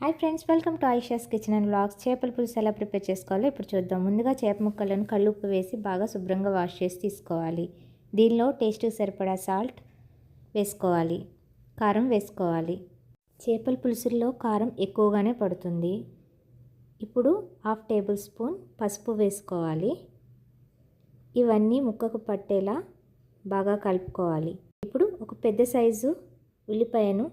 Hi friends, welcome to Ayesha's kitchen and vlogs. చేపల పులుసు ఎలా ప్రిపేర్ చేసుకోవాలో ఇప్పుడు చూద్దాం. ముందుగా చేప ముక్కలను కల్లుప్పు వేసి బాగా శుభ్రంగా వాష్ చేసి తీసుకోవాలి. దీనిలో టేస్ట్కి సరిపడా సాల్ట్ వేసుకోవాలి, కారం వేసుకోవాలి. చేపల పులుసుల్లో కారం ఎక్కువగానే పడుతుంది. ఇప్పుడు 1/2 టేబుల్ స్పూన్ పసుపు వేసుకోవాలి. ఇవన్నీ ముక్కకు పట్టేలా బాగా కలుపుకోవాలి. ఇప్పుడు ఒక పెద్ద సైజు ఉల్లిపాయను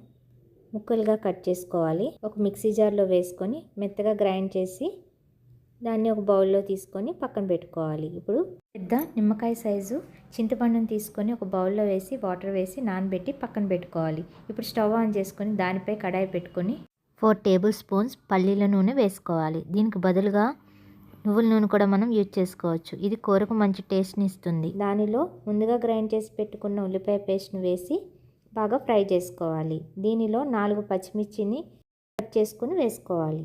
ముక్కలుగా కట్ చేసుకోవాలి. ఒక మిక్సీ జార్లో వేసుకొని మెత్తగా గ్రైండ్ చేసి దాన్ని ఒక బౌల్లో తీసుకొని పక్కన పెట్టుకోవాలి. ఇప్పుడు పెద్ద నిమ్మకాయ సైజు చింతపండును తీసుకొని ఒక బౌల్లో వేసి వాటర్ వేసి నానబెట్టి పక్కన పెట్టుకోవాలి. ఇప్పుడు స్టవ్ ఆన్ చేసుకొని దానిపై కడాయి పెట్టుకొని 4 టేబుల్ స్పూన్స్ పల్లీల నూనె వేసుకోవాలి. దీనికి బదులుగా నువ్వుల నూనె కూడా మనం యూజ్ చేసుకోవచ్చు. ఇది కూరకు మంచి టేస్ట్ని ఇస్తుంది. దానిలో ముందుగా గ్రైండ్ చేసి పెట్టుకున్న ఉల్లిపాయ పేస్ట్ని వేసి బాగా ఫ్రై చేసుకోవాలి. దీనిలో 4 పచ్చిమిర్చిని కట్ చేసుకుని వేసుకోవాలి.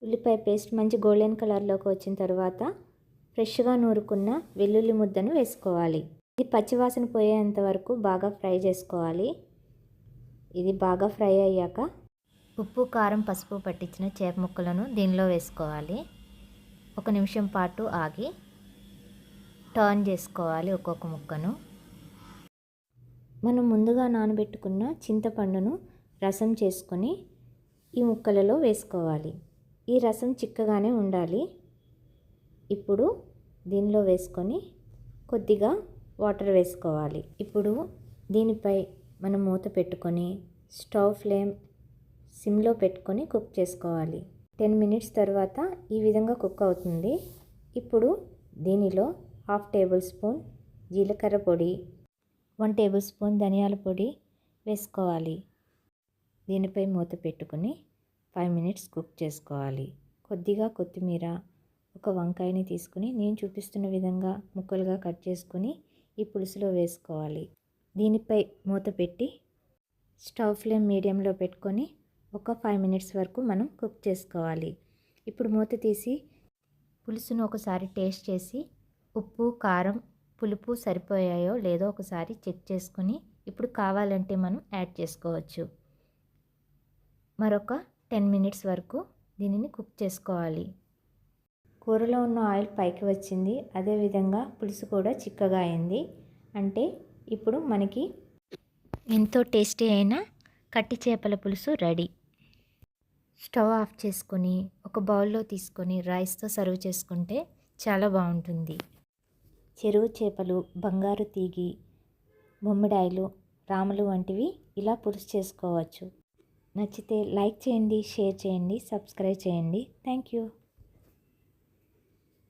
ఉల్లిపాయ పేస్ట్ మంచి గోల్డెన్ కలర్లోకి వచ్చిన తర్వాత ఫ్రెష్గా నూరుకున్న వెల్లుల్లి ముద్దను వేసుకోవాలి. ఇది పచ్చివాసన పోయేంత వరకు బాగా ఫ్రై చేసుకోవాలి. ఇది బాగా ఫ్రై అయ్యాక ఉప్పు, కారం, పసుపు పట్టించిన చేప ముక్కలను దీనిలో వేసుకోవాలి. 1 నిమిషం పాటు ఆగి టర్న్ చేసుకోవాలి ఒక్కొక్క ముక్కను. మనం ముందుగా నానబెట్టుకున్న చింతపండును రసం చేసుకొని ఈ ముక్కలలో వేసుకోవాలి. ఈ రసం చిక్కగానే ఉండాలి. ఇప్పుడు దీనిలో వేసుకొని కొద్దిగా వాటర్ వేసుకోవాలి. ఇప్పుడు దీనిపై మనం మూత పెట్టుకొని స్టవ్ ఫ్లేమ్ సిమ్లో పెట్టుకొని కుక్ చేసుకోవాలి. 10 మినిట్స్ తర్వాత ఈ విధంగా కుక్ అవుతుంది. ఇప్పుడు దీనిలో 1/2 టేబుల్ స్పూన్ జీలకర్ర పొడి, 1 టేబుల్ స్పూన్ ధనియాల పొడి వేసుకోవాలి. దీనిపై మూత పెట్టుకుని 5 మినిట్స్ కుక్ చేసుకోవాలి. కొద్దిగా కొత్తిమీర, ఒక వంకాయని తీసుకుని నేను చూపిస్తున్న విధంగా ముక్కలుగా కట్ చేసుకుని ఈ పులుసులో వేసుకోవాలి. దీనిపై మూత పెట్టి స్టవ్ ఫ్లేమ్ మీడియంలో పెట్టుకొని ఒక 5 మినిట్స్ వరకు మనం కుక్ చేసుకోవాలి. ఇప్పుడు మూత తీసి పులుసును ఒకసారి టేస్ట్ చేసి ఉప్పు, కారం, పులుపు సరిపోయాయో లేదో ఒకసారి చెక్ చేసుకుని ఇప్పుడు కావాలంటే మనం యాడ్ చేసుకోవచ్చు. మరొక 10 మినిట్స్ వరకు దీనిని కుక్ చేసుకోవాలి. కూరలో ఉన్న ఆయిల్ పైకి వచ్చింది. అదేవిధంగా పులుసు కూడా చిక్కగా అయింది. అంటే ఇప్పుడు మనకి ఎంతో టేస్టీ అయిన కట్టి చేపల పులుసు రెడీ. స్టవ్ ఆఫ్ చేసుకొని ఒక బౌల్లో తీసుకొని రైస్తో సర్వ్ చేసుకుంటే చాలా బాగుంటుంది. చెరువు చేపలు, బంగారు తీగి, బొమ్మిడాయిలు, రాములు వంటివి ఇలా పులుసు చేసుకోవచ్చు. నచ్చితే లైక్ చేయండి, షేర్ చేయండి, సబ్స్క్రైబ్ చేయండి. Thank you.